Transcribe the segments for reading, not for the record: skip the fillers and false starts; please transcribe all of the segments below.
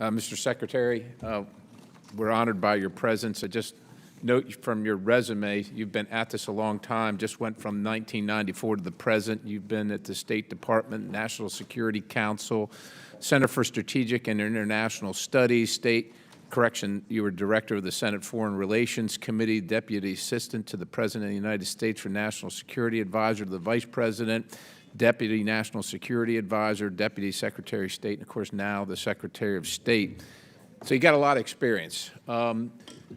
Mr. Secretary, we're honored by your presence. I just note from your resume, you've been at this a long time, just went from 1994 to the present. You've been at the State Department, National Security Council, Center for Strategic and International Studies, you were Director of the Senate Foreign Relations Committee, Deputy Assistant to the President of the United States for National Security Advisor to the Vice President, Deputy National Security Advisor, Deputy Secretary of State, and of course now the Secretary of State. So you got a lot of experience. Do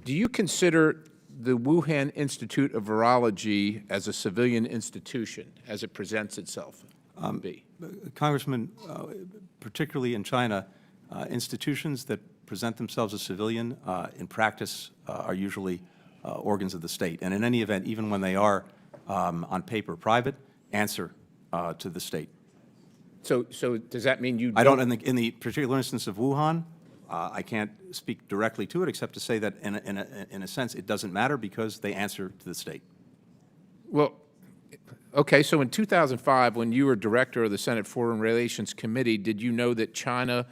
you consider the Wuhan Institute of Virology as a civilian institution as it presents itself to be? Congressman, particularly in China, institutions that present themselves as civilian in practice are usually organs of the state. And in any event, even when they are on paper private, answer to the state. So does that mean you don't? I don't, in the particular instance of Wuhan, I can't speak directly to it except to say that in a sense it doesn't matter because they answer to the state. Well, okay, so in 2005, when you were Director of the Senate Foreign Relations Committee, did you know that China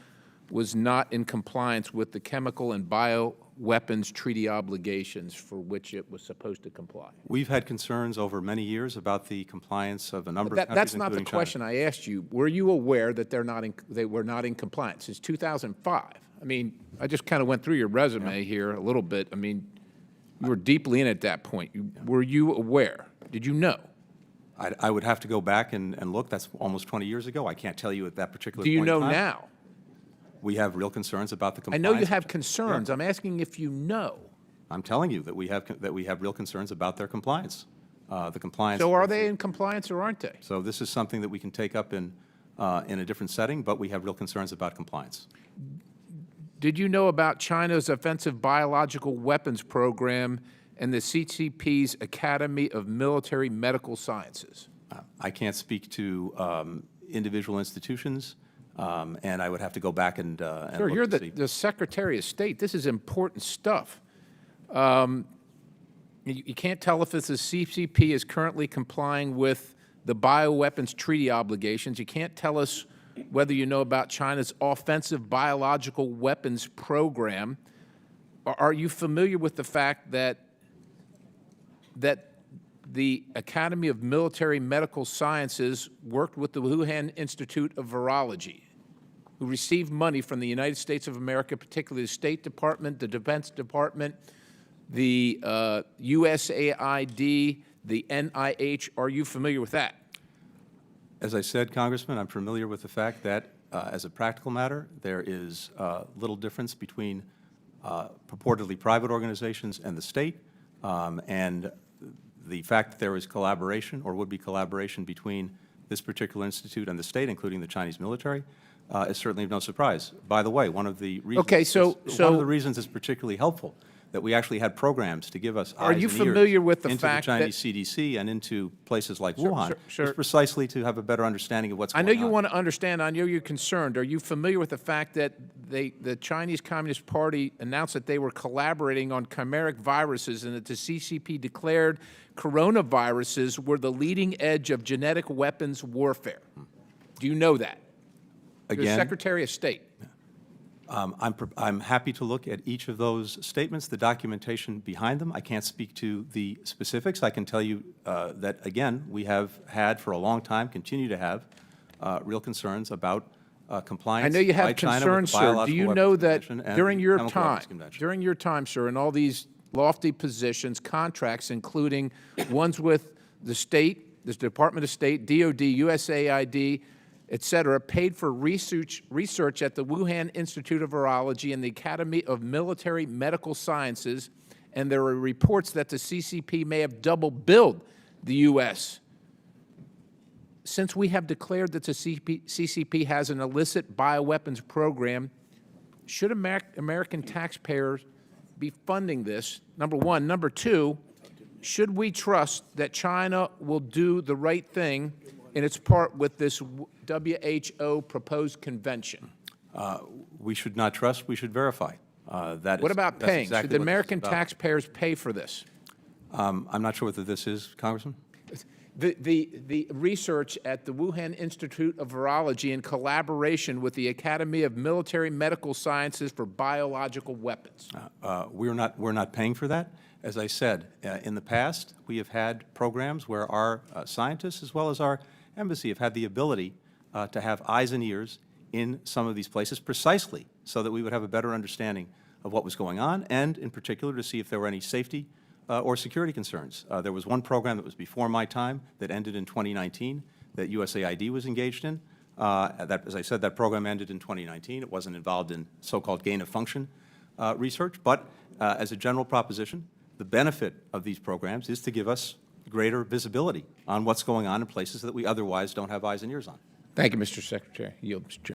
was not in compliance with the chemical and bioweapons treaty obligations for which it was supposed to comply? We've had concerns over many years about the compliance of a number of countries, That's not the including question China. I asked you. Were you aware that they were not in compliance since 2005? I mean, I just kind of went through your resume here a little bit. I mean, you were deeply in at that point. Were you aware? Did you know? I would have to go back and look. That's almost 20 years ago. I can't tell you at that particular point Do you know in time. now? We have real concerns about the I compliance. know you have concerns. Yeah. I'm asking if you know. I'm telling you that we have real concerns about their compliance. The compliance. So are they in compliance or aren't they? So this is something that we can take up in a different setting, but we have real concerns about compliance. Did you know about China's offensive biological weapons program and the CCP's Academy of Military Medical Sciences? I can't speak to individual institutions, and I would have to go back and Sure, look you're to see. the Secretary of State. This is important stuff. You can't tell if the CCP is currently complying with the bioweapons treaty obligations. You can't tell us whether you know about China's offensive biological weapons program. Are you familiar with the fact that the Academy of Military Medical Sciences worked with the Wuhan Institute of Virology, who received money from the United States of America, particularly the State Department, the Defense Department, the USAID, the NIH? Are you familiar with that? As I said, Congressman, I'm familiar with the fact that, as a practical matter, there is little difference between purportedly private organizations and the state, and the fact that there is collaboration or would be collaboration between this particular institute and the state, including the Chinese military, is certainly of no surprise. By the way, one of the reasons one of the reasons it's particularly helpful that we actually had programs to give us eyes and ears into the Chinese CDC and into places like Wuhan, is precisely to have a better understanding of what's going on. I know you want to understand. I know you're concerned. Are you familiar with the fact that the Chinese Communist Party announced that they were collaborating on chimeric viruses and that the CCP declared coronaviruses were the leading edge of genetic weapons warfare? Do you know that? Again, you're Secretary of State. I'm happy to look at each of those statements, the documentation behind them. I can't speak to the specifics. I can tell you that, again, we have had for a long time, continue to have, real concerns about compliance. I know you have by China concerns, with the sir. Do Biological you Weapons know that Convention and during the your Chemical Weapons Convention. sir, in all these lofty positions, contracts, including ones with the state, the Department of State, DOD, USAID, et cetera, paid for research at the Wuhan Institute of Virology and the Academy of Military Medical Sciences, and there are reports that the CCP may have double-billed the U.S. Since we have declared that the CCP has an illicit bioweapons program, should American taxpayers be funding this, number one? Number two, should we trust that China will do the right thing in its part with this WHO proposed convention? We should not trust. We should verify. What about paying? Exactly should the American taxpayers pay for this? I'm not sure what this is, Congressman. The research at the Wuhan Institute of Virology in collaboration with the Academy of Military Medical Sciences for Biological Weapons. We're not paying for that. As I said, in the past, we have had programs where our scientists as well as our embassy have had the ability to have eyes and ears in some of these places precisely so that we would have a better understanding of what was going on and, in particular, to see if there were any safety or security concerns. There was one program that was before my time that ended in 2019 that USAID was engaged in. As I said, that program ended in 2019. It wasn't involved in so-called gain-of-function research, but as a general proposition, the benefit of these programs is to give us greater visibility on what's going on in places that we otherwise don't have eyes and ears on. Thank you, Mr. Secretary. Yield, Mr. Chair.